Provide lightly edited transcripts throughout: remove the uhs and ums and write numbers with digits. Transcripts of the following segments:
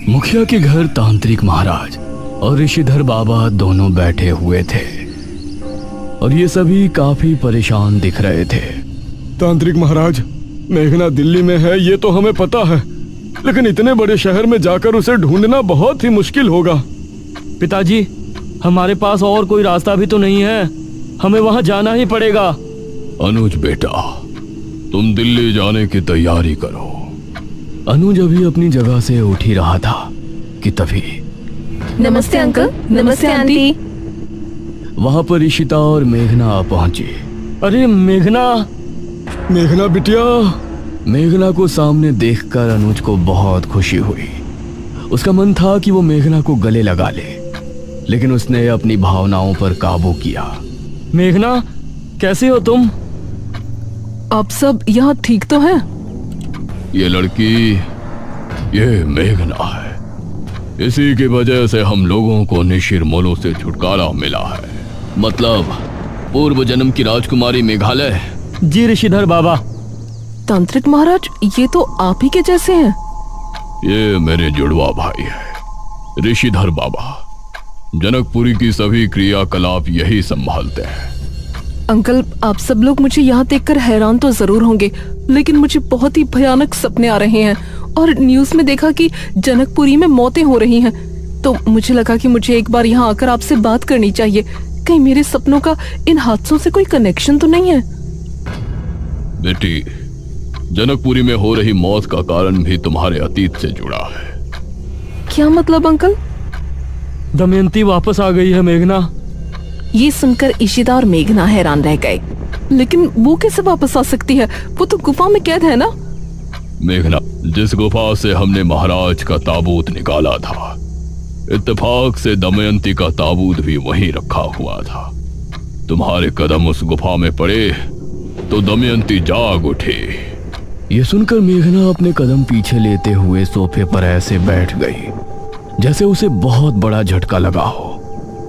मुखिया के घर तांत्रिक महाराज और ऋषिधर बाबा दोनों बैठे हुए थे और ये सभी काफी परेशान दिख रहे थे। तांत्रिक महाराज, मेघना दिल्ली में है ये तो हमें पता है, लेकिन इतने बड़े शहर में जाकर उसे ढूंढना बहुत ही मुश्किल होगा। पिताजी, हमारे पास और कोई रास्ता भी तो नहीं है, हमें वहां जाना ही पड़ेगा। अनुज बेटा, तुम दिल्ली जाने की तैयारी करो। अनुज अभी अपनी जगह से उठ ही रहा था कि तभी नमस्ते अंकल। नमस्ते आंटी। वहां पर ईशिता और मेघना पहुंची। अरे मेघना! मेघना बिटिया। मेघना को सामने देखकर अनुज को बहुत खुशी हुई। उसका मन था कि वो मेघना को गले लगा ले, लेकिन उसने अपनी भावनाओं पर काबू किया। मेघना, कैसे हो तुम? आप सब यहाँ ठीक तो हैं? ये लड़की, ये मेघना है। इसी की वजह से हम लोगों को निशिर-मोलो से छुटकारा मिला है। मतलब पूर्व जन्म की राजकुमारी मेघालय। जी ऋषिधर बाबा। तांत्रिक महाराज, ये तो आप ही के जैसे हैं। ये मेरे जुड़वा भाई है ऋषिधर बाबा। जनकपुरी की सभी क्रियाकलाप यही संभालते हैं। अंकल, आप सब लोग मुझे यहाँ देखकर हैरान तो जरूर होंगे, लेकिन मुझे बहुत ही भयानक सपने आ रहे हैं और न्यूज में देखा कि जनकपुरी में मौतें हो रही हैं। तो मुझे लगा कि मुझे एक बार यहाँ आकर आपसे बात करनी चाहिए। कहीं मेरे सपनों का इन हादसों से कोई कनेक्शन तो नहीं है? बेटी, जनकपुरी में हो रही मौत का कारण भी तुम्हारे अतीत से जुड़ा है। क्या मतलब अंकल? दमयंती वापस आ गई है मेघना। ये सुनकर ईशिता और मेघना हैरान रह गए। लेकिन वो कैसे वापस आ सकती है? वो तो गुफा में कैद है ना? मेघना, जिस गुफा से हमने महाराज का ताबूत निकाला था, इत्तेफाक से दमयंती का ताबूत भी वहीं रखा हुआ था। तुम्हारे कदम उस गुफा में पड़े तो दमयंती जाग उठी। ये सुनकर मेघना अपने कदम पीछे लेते हुए सोफे पर ऐसे बैठ गई जैसे उसे बहुत बड़ा झटका लगा हो।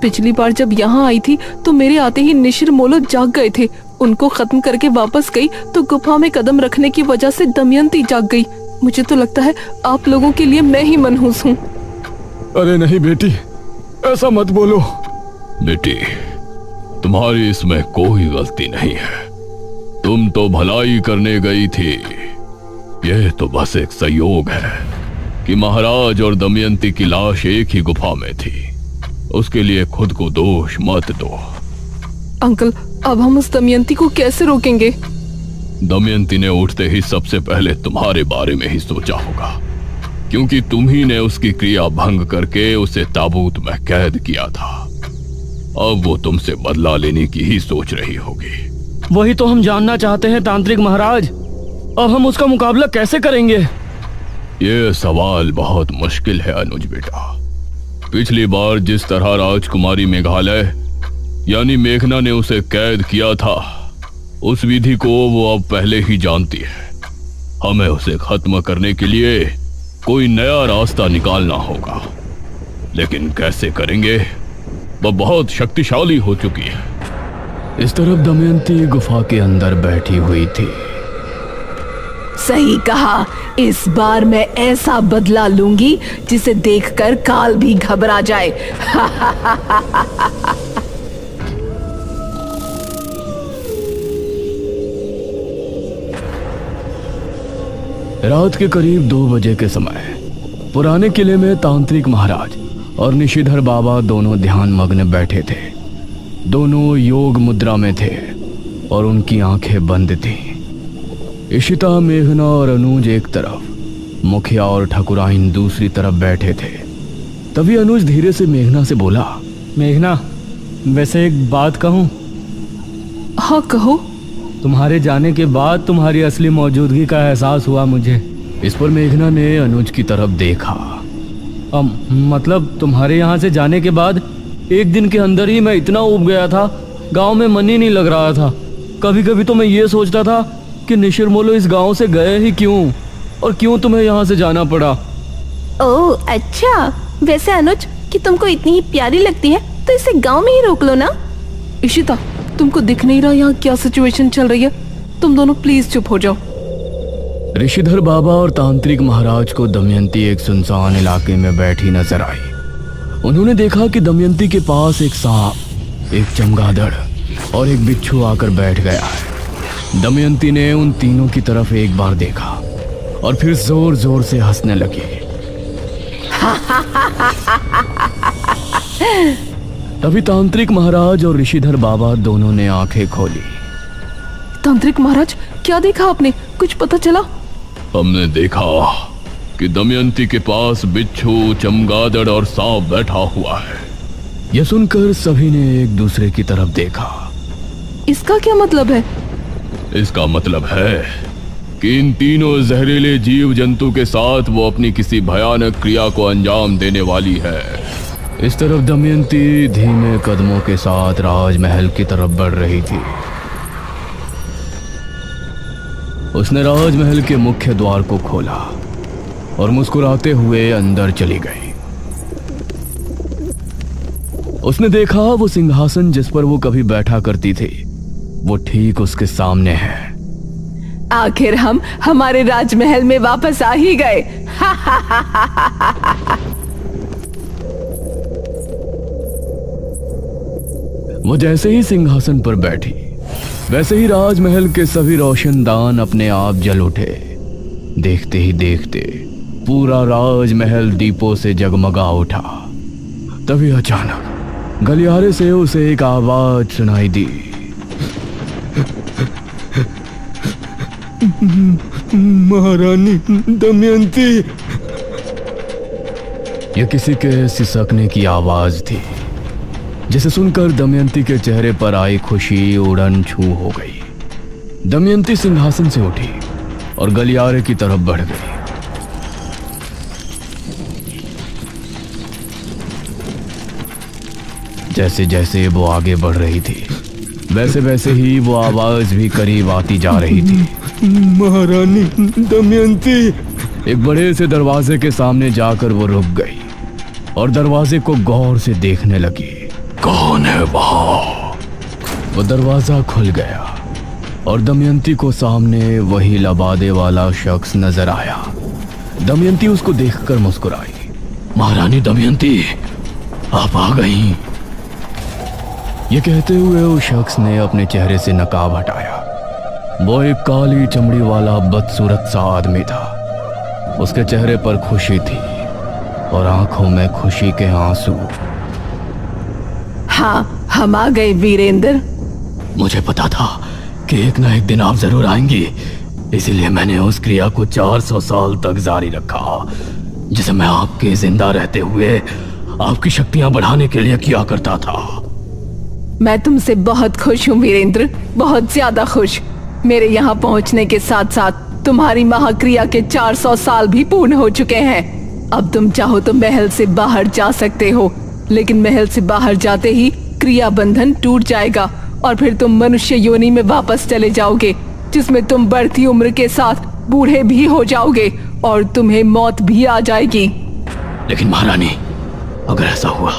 पिछली बार जब यहाँ आई थी तो मेरे आते ही निशिर-मोलो जाग गए थे। उनको खत्म करके वापस गई तो गुफा में कदम रखने की वजह से दमयंती जाग गई। मुझे तो लगता है आप लोगों के लिए मैं ही मनहूस हूँ। अरे नहीं बेटी, ऐसा मत बोलो। बेटी, तुम्हारी इसमें कोई गलती नहीं है। तुम तो भलाई करने गई थी। यह तो बस एक संयोग है कि महाराज और दमयंती की लाश एक ही गुफा में थी। उसके लिए खुद को दोष मत दो। अंकल, अब हम उस दमयंती को कैसे रोकेंगे? दमयंती ने उठते ही सबसे पहले तुम्हारे बारे में ही सोचा होगा, क्योंकि तुम ही ने उसकी क्रिया भंग करके उसे ताबूत में कैद किया था। अब वो तुमसे बदला लेने की ही सोच रही होगी। वही तो हम जानना चाहते हैं तांत्रिक महाराज। अब हम उसका मुकाबला कैसे करेंगे? ये सवाल बहुत मुश्किल है अनुज बेटा। पिछली बार जिस तरह राजकुमारी मेघालय यानी मेघना ने उसे कैद किया था, उस विधि को वो अब पहले ही जानती है। हमें उसे खत्म करने के लिए कोई नया रास्ता निकालना होगा, लेकिन कैसे करेंगे? वह बहुत शक्तिशाली हो चुकी है। इस तरफ दमयंती गुफा के अंदर बैठी हुई थी। सही कहा, इस बार मैं ऐसा बदला लूंगी जिसे देखकर काल भी घबरा जाए। रात के करीब 2 बजे के समय पुराने किले में तांत्रिक महाराज और निशिधर बाबा दोनों ध्यान मग्न बैठे थे। दोनों योग मुद्रा में थे और उनकी आंखें बंद थीं। ईशिता, मेघना और अनुज एक तरफ, मुखिया और ठकुराइन दूसरी तरफ बैठे थे। तभी अनुज धीरे से मेघना से बोला, मेघना, वैसे एक बात कहूँ? हाँ कहो। तुम्हारे जाने के बाद तुम्हारी असली मौजूदगी का एहसास हुआ मुझे। इस पर मेघना ने अनुज की तरफ देखा। मतलब तुम्हारे यहाँ से जाने के बाद एक दिन के अंदर ही मैं इतना ऊब गया था, गांव में मन ही नहीं लग रहा था। कभी कभी तो मैं ये सोचता था कि निशिर-मोलो इस गांव से गए ही क्यों, और क्यों तुम्हें यहाँ से जाना पड़ा। ओह अच्छा, वैसे अनुज कि तुमको इतनी ही प्यारी लगती है तो इसे गांव में ही रोक लो ना। ईशिता, तुमको दिख नहीं रहा यहाँ क्या सिचुएशन चल रही है? तुम दोनों प्लीज चुप हो जाओ। ऋषिधर बाबा और तांत्रिक महाराज को दमयंती एक सुनसान इलाके में बैठी नजर आई। उन्होंने देखा कि दमयंती के पास एक सांप, एक चमगादड़ और एक बिच्छू आकर बैठ गया है। दमयंती ने उन तीनों की तरफ एक बार देखा और फिर जोर जोर से हंसने लगी। तभी तांत्रिक महाराज और ऋषिधर बाबा दोनों ने आंखें खोली। तांत्रिक महाराज, क्या देखा आपने? कुछ पता चला? हमने देखा कि दमयंती के पास बिच्छू, चमगादड़ और सांप बैठा हुआ है। यह सुनकर सभी ने एक दूसरे की तरफ देखा। इसका क्या मतलब है? इसका मतलब है कि इन तीनों जहरीले जीव जंतु के साथ वो अपनी किसी भयानक क्रिया को अंजाम देने वाली है। इस तरफ दमयंती धीमे कदमों के साथ राजमहल की तरफ बढ़ रही थी। उसने राजमहल के मुख्य द्वार को खोला और मुस्कुराते हुए अंदर चली गई। उसने देखा वो सिंहासन जिस पर वो कभी बैठा करती थी, वो ठीक उसके सामने है। आखिर हम हमारे राजमहल में वापस आ ही गए। वो जैसे ही सिंहासन पर बैठी, वैसे ही राजमहल के सभी रोशनदान अपने आप जल उठे। देखते ही देखते पूरा राजमहल दीपों से जगमगा उठा। तभी अचानक गलियारे से उसे एक आवाज सुनाई दी। महारानी दमयंती। यह किसी के सिसकने की आवाज थी, जिसे सुनकर दमयंती के चेहरे पर आई खुशी उड़न छू हो गई। दमयंती सिंहासन से उठी और गलियारे की तरफ बढ़ गई। जैसे जैसे वो आगे बढ़ रही थी, वैसे वैसे ही वो आवाज भी करीब आती जा रही थी। महारानी दमयंती। एक बड़े से दरवाजे के सामने जाकर वो रुक गई और दरवाजे को गौर से देखने लगी। कौन है वहां? वो दरवाजा खुल गया और दमयंती को सामने वही लबादे वाला शख्स नजर आया। दमयंती उसको देखकर मुस्कुराई। महारानी दमयंती, आप आ गई। ये कहते हुए उस शख्स ने अपने चेहरे से नकाब हटाया। वो एक काली चमड़ी वाला बदसूरत सा आदमी था। उसके चेहरे पर खुशी थी और आंखों में खुशी के आंसू। हाँ, हम आ गए वीरेंद्र। मुझे पता था कि एक ना एक दिन आप जरूर आएंगी, इसीलिए मैंने उस क्रिया को 400 साल तक जारी रखा, जिसे मैं आपके जिंदा रहते हुए आपकी शक्तियां बढ़ाने के लिए किया करता था। मैं तुमसे बहुत खुश हूँ वीरेंद्र, बहुत ज्यादा खुश। मेरे यहाँ पहुँचने के साथ साथ तुम्हारी महाक्रिया के 400 साल भी पूर्ण हो चुके हैं। अब तुम चाहो तो महल से बाहर जा सकते हो, लेकिन महल से बाहर जाते ही क्रिया बंधन टूट जाएगा और फिर तुम मनुष्य योनि में वापस चले जाओगे, जिसमें तुम बढ़ती उम्र के साथ बूढ़े भी हो जाओगे और तुम्हें मौत भी आ जाएगी। लेकिन महारानी, अगर ऐसा हुआ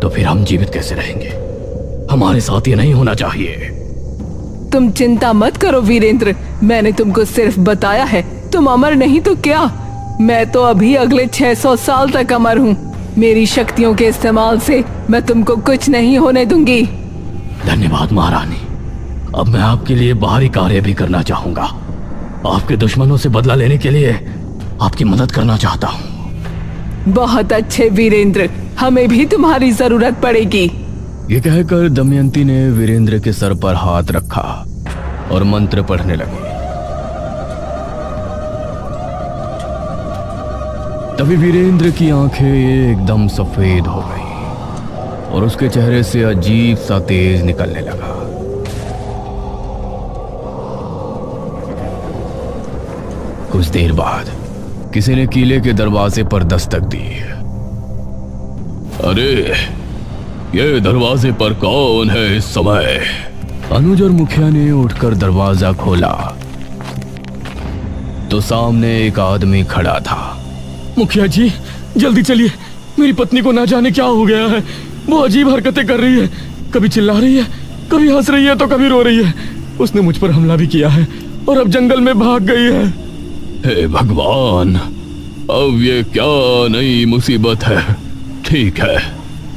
तो फिर हम जीवित कैसे रहेंगे? हमारे साथ ये नहीं होना चाहिए। तुम चिंता मत करो वीरेंद्र, मैंने तुमको सिर्फ बताया है। तुम अमर नहीं तो क्या, मैं तो अभी अगले 600 साल तक अमर हूँ। मेरी शक्तियों के इस्तेमाल से मैं तुमको कुछ नहीं होने दूंगी। धन्यवाद महारानी। अब मैं आपके लिए बाहरी कार्य भी करना चाहूंगा। आपके दुश्मनों से बदला लेने के लिए आपकी मदद करना चाहता हूँ। बहुत अच्छे वीरेंद्र, हमें भी तुम्हारी जरूरत पड़ेगी। ये कहकर दमयंती ने वीरेंद्र के सर पर हाथ रखा और मंत्र पढ़ने लगी। तभी वीरेंद्र की आंखें एकदम सफेद हो गई और उसके चेहरे से अजीब सा तेज निकलने लगा। कुछ देर बाद किसी ने किले के दरवाजे पर दस्तक दी। अरे, ये दरवाजे पर कौन है इस समय? अनुज और मुखिया ने उठकर दरवाजा खोला तो सामने एक आदमी खड़ा था। मुखिया जी, जल्दी चलिए, मेरी पत्नी को ना जाने क्या हो गया है। वो अजीब हरकतें कर रही है, कभी चिल्ला रही है, कभी हंस रही है तो कभी रो रही है। उसने मुझ पर हमला भी किया है और अब जंगल में भाग गई है। हे भगवान, अब ये क्या नई मुसीबत है। ठीक है,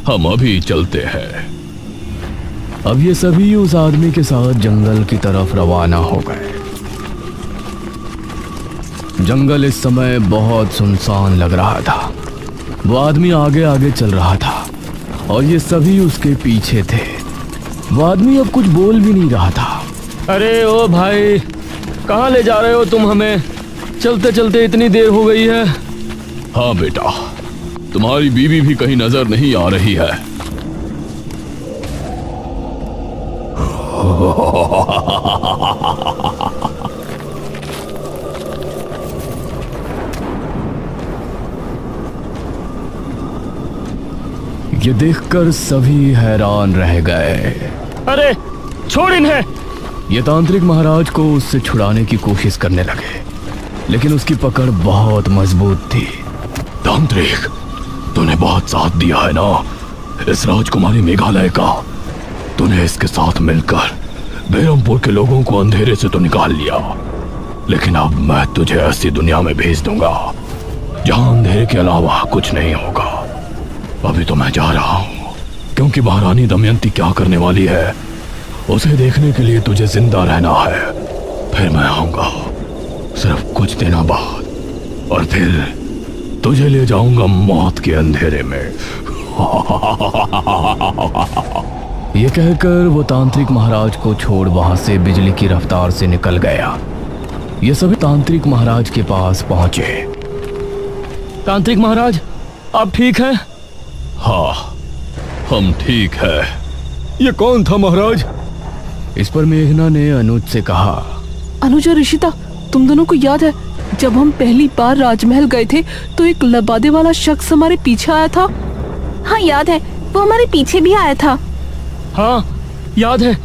हम अभी चलते हैं। अब ये सभी उस आदमी के साथ जंगल की तरफ रवाना हो गए। जंगल इस समय बहुत सुनसान लग रहा था। वो आदमी आगे आगे चल रहा था और ये सभी उसके पीछे थे। वो आदमी अब कुछ बोल भी नहीं रहा था। अरे ओ भाई, कहाँ ले जा रहे हो तुम हमें? चलते चलते इतनी देर हो गई है। हाँ बेटा, तुम्हारी बीवी भी कहीं नजर नहीं आ रही है। ये देखकर सभी हैरान रह गए। अरे छोड़ इन्हें। ये तांत्रिक महाराज को उससे छुड़ाने की कोशिश करने लगे, लेकिन उसकी पकड़ बहुत मजबूत थी। तांत्रिक, तूने बहुत साथ दिया है ना इस राजकुमारी मेघालय का। तूने इसके साथ मिलकर बेरमपुर के लोगों को अंधेरे से तो निकाल लिया, लेकिन अब मैं तुझे ऐसी दुनिया में भेज दूंगा जहां अंधेरे के अलावा कुछ नहीं होगा। अभी तो मैं जा रहा हूं, क्योंकि महारानी दमयंती क्या करने वाली है उसे देखने के लिए तुझे जिंदा रहना है। फिर मैं आऊंगा सिर्फ कुछ दिनों बाद, और फिर तुझे ले जाऊंगा मौत के अंधेरे में। ये कहकर वो तांत्रिक महाराज को छोड़ वहां से बिजली की रफ्तार से निकल गया। ये सभी तांत्रिक महाराज के पास पहुंचे। तांत्रिक महाराज, आप ठीक हैं? हाँ, हम ठीक है। ये कौन था महाराज? इस पर मेघना ने अनुज से कहा। अनुज और ऋषिता, तुम दोनों को याद है जब हम पहली बार राजमहल गए थे तो एक लबादे वाला शख्स हमारे पीछे आया था? हाँ याद है, वो हमारे पीछे भी आया था। हाँ याद है,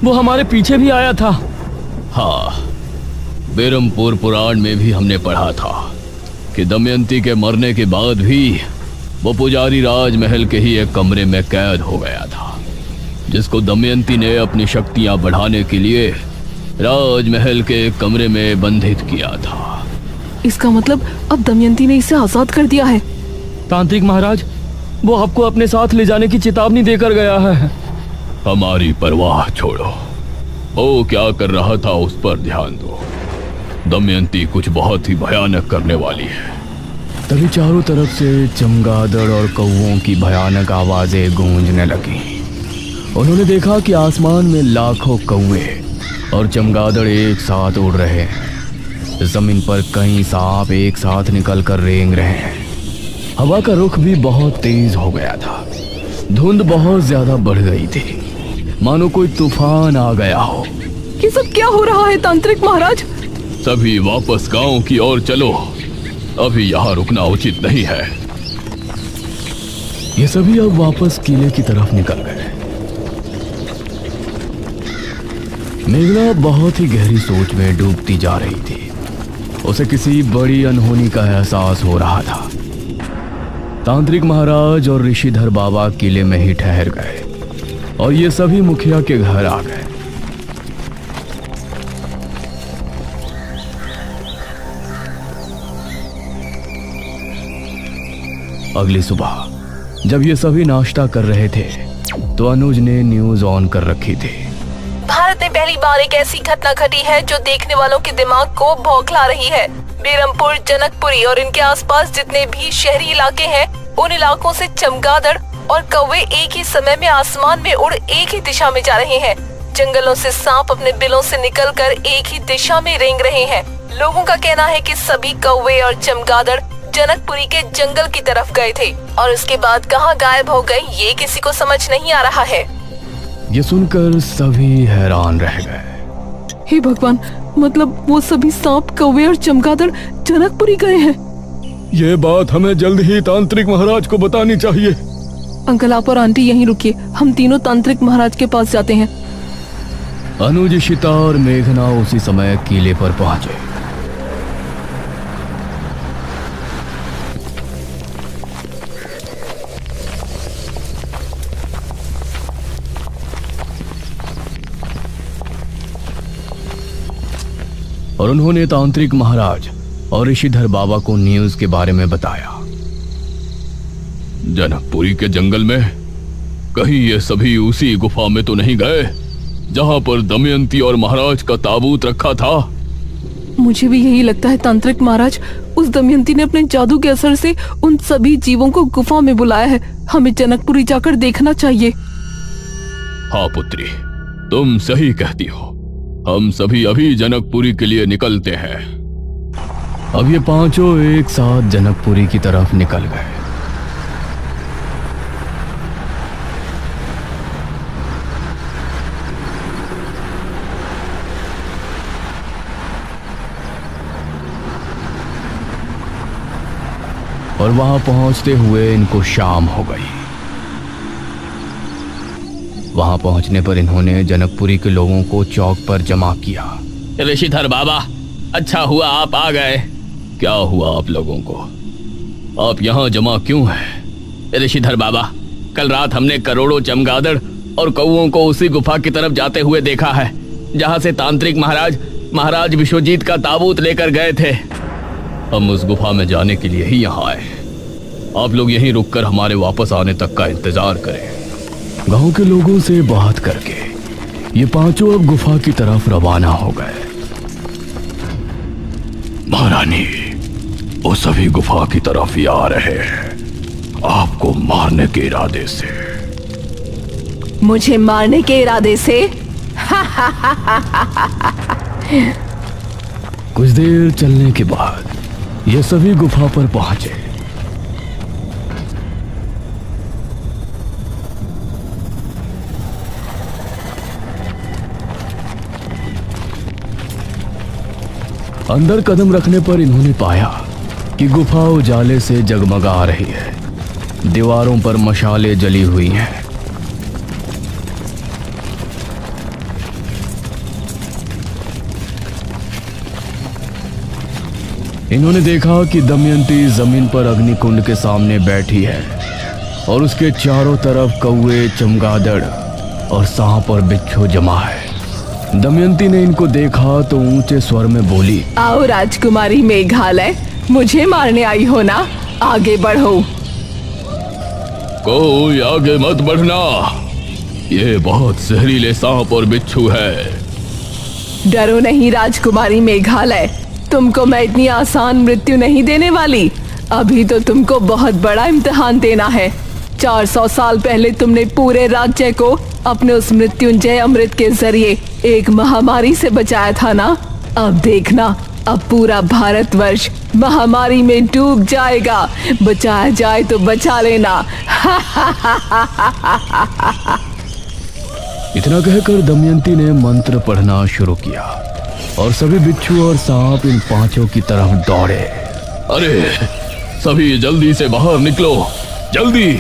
वो हमारे पीछे भी आया था। हाँ, बेरमपुर पुराण में भी हमने पढ़ा था कि दमयंती के मरने के बाद भी वो पुजारी राजमहल के ही एक कमरे में कैद हो गया था, जिसको दमयंती ने अपनी शक्तियां बढ़ाने के लिए राजमहल के एक कमरे में बंधित किया था। इसका मतलब अब दमयंती ने इसे आजाद कर दिया है। तांत्रिक महाराज, वो आपको अपने साथ ले जाने की चेतावनी देकर गया है। हमारी परवाह छोड़ो, वो क्या कर रहा था उस पर ध्यान दो। दमयंती कुछ बहुत ही भयानक करने वाली है। तभी चारों तरफ से चमगादड़ और कौवों की भयानक आवाजें गूंजने लगी। उन्होंने देखा कि आसमान में लाखों कौवे और चमगादड़ एक साथ उड़ रहे हैं। जमीन पर कई सांप एक साथ निकलकर रेंग रहे हैं। हवा का रुख भी बहुत तेज हो गया था। धुंध बहुत ज्यादा बढ़ गई थी, मानो कोई तूफान आ गया हो। ये सब क्या हो रहा है तांत्रिक महाराज? सभी वापस गांव की ओर चलो, अभी यहाँ रुकना उचित नहीं है। ये सभी अब वापस किले की तरफ निकल गए। मेघना बहुत ही गहरी सोच में डूबती जा रही थी। उसे किसी बड़ी अनहोनी का एहसास हो रहा था। तांत्रिक महाराज और ऋषिधर बाबा किले में ही ठहर गए और ये सभी मुखिया के घर आ गए। अगली सुबह जब ये सभी नाश्ता कर रहे थे तो अनुज ने न्यूज ऑन कर रखी थी। भारत में पहली बार एक ऐसी घटना घटी है जो देखने वालों के दिमाग को बौखला रही है। बेरमपुर, जनकपुरी और इनके आसपास जितने भी शहरी इलाके हैं, उन इलाकों से चमगादड़ और कौवे एक ही समय में आसमान में उड़ एक ही दिशा में जा रहे हैं। जंगलों से सांप अपने बिलों से निकलकर एक ही दिशा में रेंग रहे हैं। लोगों का कहना है कि सभी कौवे और चमगादड़ जनकपुरी के जंगल की तरफ गए थे और उसके बाद कहां गायब हो गए ये किसी को समझ नहीं आ रहा है। ये सुनकर सभी हैरान रह गए। हे भगवान, मतलब वो सभी सांप, कौवे और चमगादड़ जनकपुरी गए हैं। ये बात हमें जल्द ही तांत्रिक महाराज को बतानी चाहिए। अंकल, आप और आंटी यहीं रुकिए, हम तीनों तांत्रिक महाराज के पास जाते हैं। अनुज, इशिता और मेघना उसी समय किले पर पहुंचे। और उन्होंने तांत्रिक महाराज और ऋषिधर बाबा को न्यूज के बारे में बताया। जनकपुरी के जंगल में कहीं ये सभी उसी गुफा में तो नहीं गए जहां पर दमयंती और महाराज का ताबूत रखा था? मुझे भी यही लगता है तांत्रिक महाराज। उस दमयंती ने अपने जादू के असर से उन सभी जीवों को गुफा में बुलाया है। हमें जनकपुरी जाकर देखना चाहिए। हाँ पुत्री, तुम सही कहती हो। हम सभी अभी जनकपुरी के लिए निकलते हैं। अब ये पांचों एक साथ जनकपुरी की तरफ निकल गए। और वहां पहुंचते हुए इनको शाम हो गई। वहां पहुंचने पर इन्होंने जनकपुरी के लोगों को चौक पर जमा किया। ऋषिधर बाबा, अच्छा हुआ आप आ गए। क्या हुआ आप लोगों को? आप यहाँ जमा क्यों हैं? ऋषिधर बाबा, कल रात हमने करोड़ों चमगादड़ और कौओं को उसी गुफा की तरफ जाते हुए देखा है जहां से तांत्रिक महाराज विश्वजीत का ताबूत लेकर गए थे। हम उस गुफा में जाने के लिए ही यहाँ आए। आप लोग यहीं रुककर हमारे वापस आने तक का इंतजार करें। गांव के लोगों से बात करके ये पांचों अब गुफा की तरफ रवाना हो गए। महारानी, वो सभी गुफा की तरफ ही आ रहे हैं, आपको मारने के इरादे से। मुझे मारने के इरादे से? कुछ देर चलने के बाद ये सभी गुफा पर पहुंचे। अंदर कदम रखने पर इन्होंने पाया कि गुफा उजाले से जगमगा रही है। दीवारों पर मशालें जली हुई हैं। इन्होंने देखा कि दमयंती जमीन पर अग्निकुंड के सामने बैठी है और उसके चारों तरफ कौवे, चमगादड़ और सांप और बिच्छू जमा है। दमयंती ने इनको देखा तो ऊंचे स्वर में बोली, आओ राजकुमारी मेघालय, मुझे मारने आई हो ना? आगे बढ़ो। कोई आगे मत बढ़ना, ये बहुत जहरीले सांप और बिच्छू है। डरो नहीं राजकुमारी मेघालय, तुमको मैं इतनी आसान मृत्यु नहीं देने वाली। अभी तो तुमको बहुत बड़ा इम्तिहान देना है। 400 साल पहले तुमने पूरे राज्य को अपने उस मृत्युंजय अमृत के जरिए एक महामारी से बचाया था ना? अब देखना, अब पूरा भारतवर्ष महामारी में डूब जाएगा। बचाया जाए तो बचा लेना। इतना कहकर दमयंती ने मंत्र पढ़ना शुरू किया और सभी बिच्छू और सांप इन पांचों की तरफ दौड़े। अरे सभी जल्दी से बाहर निकलो, जल्दी।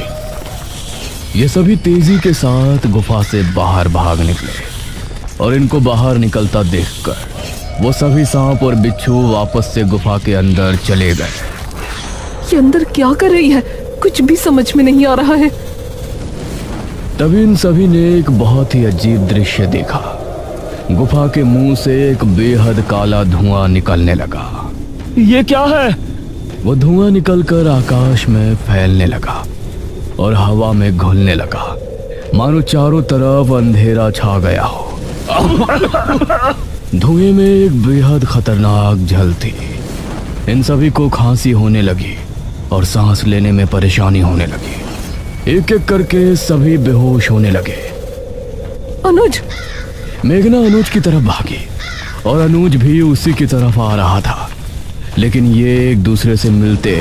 ये सभी तेजी के साथ गुफा से बाहर भाग निकले और इनको बाहर निकलता देखकर वो सभी सांप और बिच्छू वापस से गुफा के अंदर चले गए। ये अंदर क्या कर रही है? कुछ भी समझ में नहीं आ रहा है। तभी इन सभी ने एक बहुत ही अजीब दृश्य देखा। गुफा के मुंह से एक बेहद काला धुआं निकलने लगा। ये क्या है? वो धुआं निकलकर आकाश में फैलने लगा और हवा में घुलने लगा, मानो चारों तरफ अंधेरा छा गया हो। धुएं में एक बेहद खतरनाक झल थी। इन सभी को खांसी होने लगी और सांस लेने में परेशानी होने लगी। एक एक करके सभी बेहोश होने लगे। अनुज! मेघना अनुज की तरफ भागी और अनुज भी उसी की तरफ आ रहा था, लेकिन ये एक दूसरे से मिलते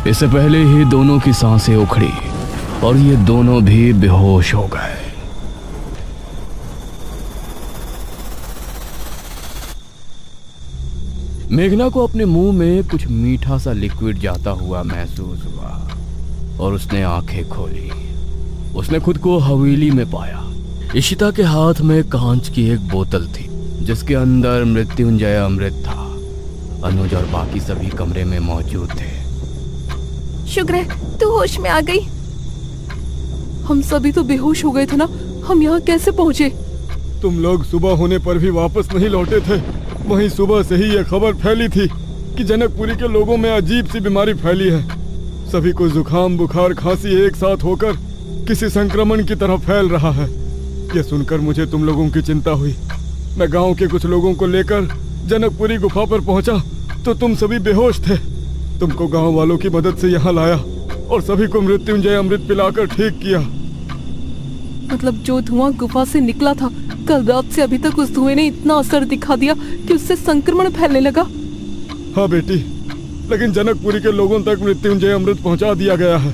इससे पहले ही दोनों की सांसें उखड़ी और ये दोनों भी बेहोश हो गए। मेघना को अपने मुंह में कुछ मीठा सा लिक्विड जाता हुआ महसूस हुआ और उसने आंखें खोली। उसने खुद को हवेली में पाया। इशिता के हाथ में कांच की एक बोतल थी जिसके अंदर मृत्युंजय अमृत था। अनुज और बाकी सभी कमरे में मौजूद थे। शुक्र है तू होश में आ गई। हम सभी तो बेहोश हो गए थे ना, हम यहाँ कैसे पहुँचे? तुम लोग सुबह होने पर भी वापस नहीं लौटे थे। वहीं सुबह से ही ये खबर फैली थी कि जनकपुरी के लोगों में अजीब सी बीमारी फैली है। सभी को जुकाम, बुखार, खांसी एक साथ होकर किसी संक्रमण की तरह फैल रहा है। यह सुनकर मुझे तुम लोगों की चिंता हुई। मैं गांव के कुछ लोगों को लेकर जनकपुरी गुफा पर पहुंचा तो तुम सभी बेहोश थे। तुमको गांव वालों की मदद से यहाँ लाया और सभी को मृत्युंजय अमृत पिलाकर ठीक किया। मतलब जो धुआं गुफा से निकला था, कल रात से अभी तक उस धुएं ने इतना असर दिखा दिया कि उससे संक्रमण फैलने लगा। हाँ बेटी, लेकिन जनकपुरी के लोगों तक मृत्युंजय अमृत पहुंचा दिया गया है।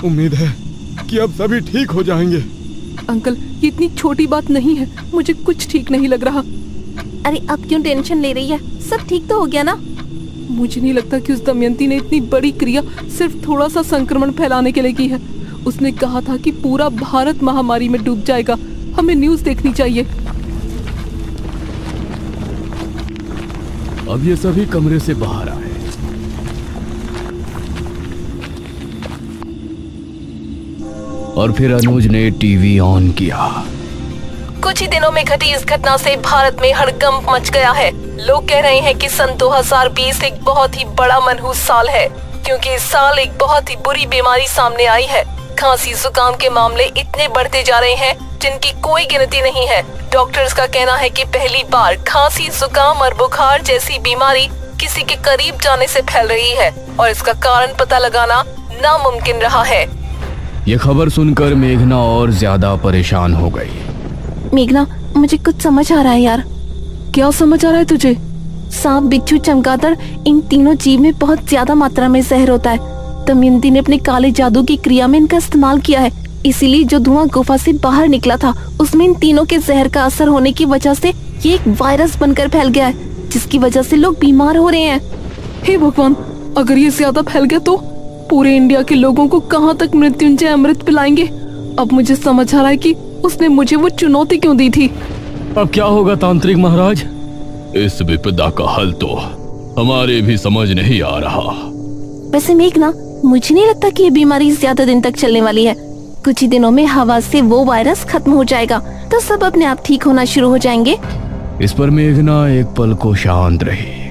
उम्मीद है कि अब सभी ठीक हो जाएंगे। अंकल, ये इतनी छोटी बात नहीं है, मुझे कुछ ठीक नहीं लग रहा। अरे अब क्यों टेंशन ले रही है? सब ठीक तो हो गया ना? मुझे नहीं लगता कि उस दमयंती ने इतनी बड़ी क्रिया सिर्फ थोड़ा सा संक्रमण फैलाने के लिए की है। उसने कहा था कि पूरा भारत महामारी में डूब जाएगा। हमें न्यूज़ देखनी चाहिए। अब ये सभी कमरे से बाहर आए। और फिर अनुज ने टीवी ऑन किया। कुछ ही दिनों में घटी इस घटना से भारत में हड़कंप मच गया है। लोग कह रहे हैं कि सन 2020 एक बहुत ही बड़ा मनहूस साल है, क्योंकि इस साल एक बहुत ही बुरी बीमारी सामने आई है। खांसी जुकाम के मामले इतने बढ़ते जा रहे हैं जिनकी कोई गिनती नहीं है। डॉक्टर्स का कहना है कि पहली बार खांसी, जुकाम और बुखार जैसी बीमारी किसी के करीब जाने से फैल रही है और इसका कारण पता लगाना नामुमकिन रहा है। ये खबर सुनकर मेघना और ज्यादा परेशान हो गई। मेघना, मुझे कुछ समझ आ रहा है यार। क्या समझ आ रहा है तुझे? सांप, बिच्छू, चमगादड़, इन तीनों जीव में बहुत ज्यादा मात्रा में जहर होता है। दमयंती ने अपने काले जादू की क्रिया में इनका इस्तेमाल किया है। इसीलिए जो धुआं गुफा से बाहर निकला था उसमें इन तीनों के जहर का असर होने की वजह से ये एक वायरस बनकर फैल गया है, जिसकी वजह से लोग बीमार हो रहे हैं। हे भगवान, अगर ये ज्यादा फैल गया तो पूरे इंडिया के लोगों को कहाँ तक मृत्युंजय अमृत पिलाएंगे? अब मुझे समझ आ रहा है कि उसने मुझे वो चुनौती क्यों दी थी। अब क्या होगा तांत्रिक महाराज? इस विपदा का हल तो हमारे भी समझ नहीं आ रहा। वैसे मेघना, मुझे नहीं लगता कि ये बीमारी ज्यादा दिन तक चलने वाली है। कुछ ही दिनों में हवा से वो वायरस खत्म हो जाएगा तो सब अपने आप ठीक होना शुरू हो जाएंगे। इस पर मेघना एक पल को शांत रही।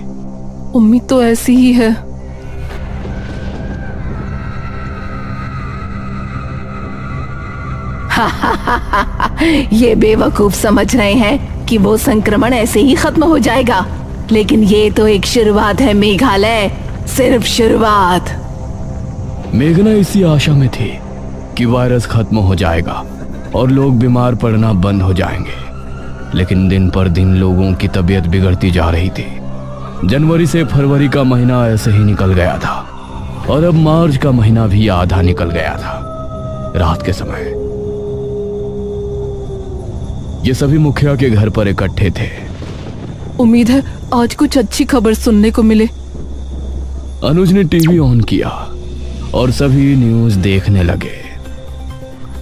उम्मीद तो ऐसी ही है। ये बेवकूफ समझ रहे हैं कि वो संक्रमण ऐसे ही खत्म हो जाएगा, लेकिन ये तो एक शुरुआत है मेघालय, सिर्फ शुरुआत। मेघना इसी आशा में थी कि वायरस खत्म हो जाएगा और लोग बीमार पड़ना बंद हो जाएंगे, लेकिन दिन पर दिन लोगों की तबीयत बिगड़ती जा रही थी। जनवरी से फरवरी का महीना ऐसे ही निकल गया था और अब मार्च का महीना भी आधा निकल गया था। रात के समय ये सभी मुखिया के घर पर इकट्ठे थे। उम्मीद है आज कुछ अच्छी खबर सुनने को मिले। अनुज ने टीवी ऑन किया और सभी न्यूज देखने लगे।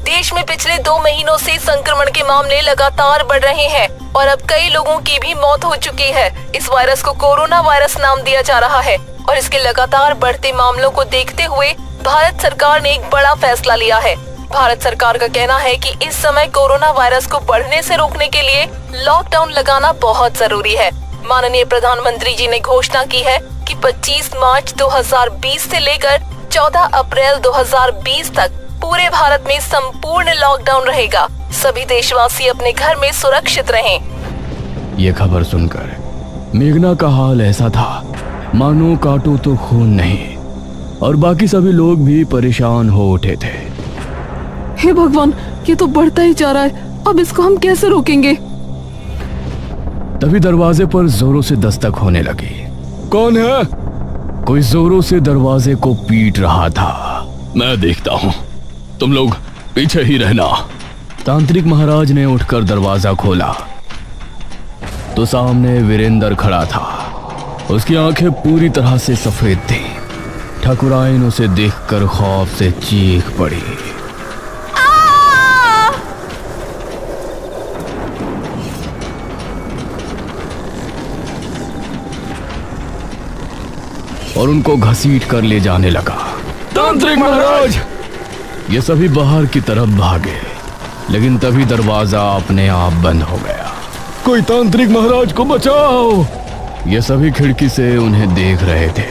देश में पिछले 2 महीनों से संक्रमण के मामले लगातार बढ़ रहे हैं और अब कई लोगों की भी मौत हो चुकी है। इस वायरस को कोरोना वायरस नाम दिया जा रहा है और इसके लगातार बढ़ते मामलों को देखते हुए भारत सरकार ने एक बड़ा फैसला लिया है। भारत सरकार का कहना है कि इस समय कोरोना वायरस को बढ़ने से रोकने के लिए लॉकडाउन लगाना बहुत जरूरी है। माननीय प्रधानमंत्री जी ने घोषणा की है कि 25 मार्च 2020 से लेकर 14 अप्रैल 2020 तक पूरे भारत में संपूर्ण लॉकडाउन रहेगा। सभी देशवासी अपने घर में सुरक्षित रहें। ये खबर सुनकर मेघना का हाल ऐसा था मानो काटो तो खून नहीं, और बाकी सभी लोग भी परेशान हो उठे थे। हे भगवान, ये तो बढ़ता ही जा रहा है। अब इसको हम कैसे रोकेंगे? तभी दरवाजे पर जोरों से दस्तक होने लगी। कौन है? कोई जोरों से दरवाजे को पीट रहा था। मैं देखता हूँ, तुम लोग पीछे ही रहना। तांत्रिक महाराज ने उठकर दरवाजा खोला तो सामने वीरेंद्र खड़ा था। उसकी आंखें पूरी तरह से सफेद थी। ठकुराइन उसे देखकर खौफ से चीख पड़ी। और उनको घसीट कर ले जाने लगा। तांत्रिक महाराज! ये सभी बाहर की तरफ भागे, लेकिन तभी दरवाजा अपने आप बंद हो गया। कोई तांत्रिक महाराज को बचाओ! ये सभी खिड़की से उन्हें देख रहे थे।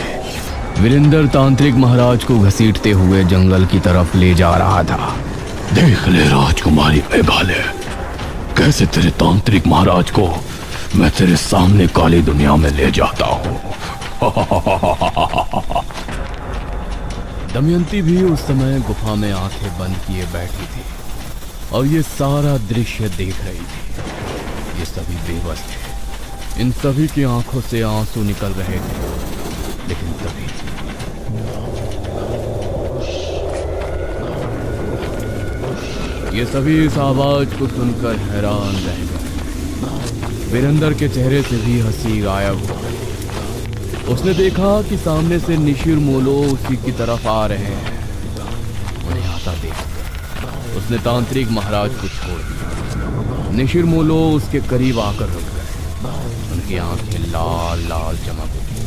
वीरेंद्र तांत्रिक महाराज को घसीटते हुए जंगल की तरफ ले जा रहा था। देख ले राजकुमारी मेघालय, कैसे तेरे तांत्रिक महाराज को मैं तेरे सामने काली दुनिया में ले जाता हूँ। दमयंती भी उस समय गुफा में आंखें बंद किए बैठी थी और ये सारा दृश्य देख रही थी। ये सभी बेबस थे। इन सभी की आंखों से आंसू निकल रहे थे। लेकिन तभी ये सभी इस आवाज को सुनकर हैरान रह गए। वीरेंद्र के चेहरे से भी हंसी गायब हो गई। उसने देखा कि सामने से निशिर मोलो उसी की तरफ आ रहे हैं। उन्हें आता देखकर उसने तांत्रिक महाराज को छोड़ दिया। निशिर मोलो उसके करीब आकर रुक गए। उनकी आंखें लाल लाल चमक उठी।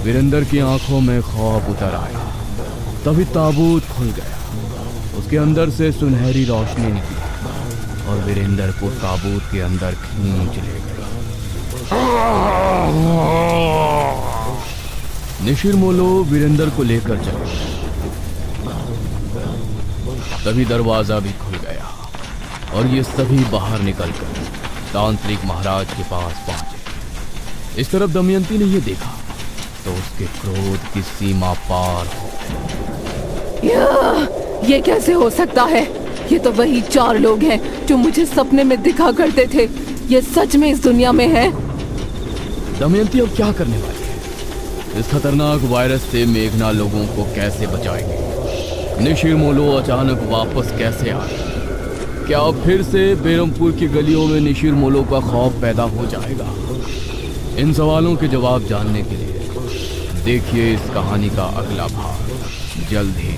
वीरेंद्र की आंखों में खौफ उतर आया। तभी ताबूत खुल गया। उसके अंदर से सुनहरी रोशनी निकली और वीरेंद्र को ताबूत के अंदर खींच ले गई। निशिर मोलो वीरेंद्र को लेकर चले। तभी दरवाजा भी खुल गया और ये सभी बाहर निकलकर तांत्रिक महाराज के पास पहुंचे। इस तरफ दमयंती ने ये देखा तो उसके क्रोध की सीमा पार हो गई। ये कैसे हो सकता है? ये तो वही 4 लोग हैं जो मुझे सपने में दिखा करते थे। ये सच में इस दुनिया में है? दमयंती अब क्या करने वाली है? इस खतरनाक वायरस से मेघना लोगों को कैसे बचाएंगे? निशिर मोलो अचानक वापस कैसे आ गए? क्या अब फिर से बेरमपुर की गलियों में निशिर मोलो का खौफ पैदा हो जाएगा? इन सवालों के जवाब जानने के लिए देखिए इस कहानी का अगला भाग जल्द ही।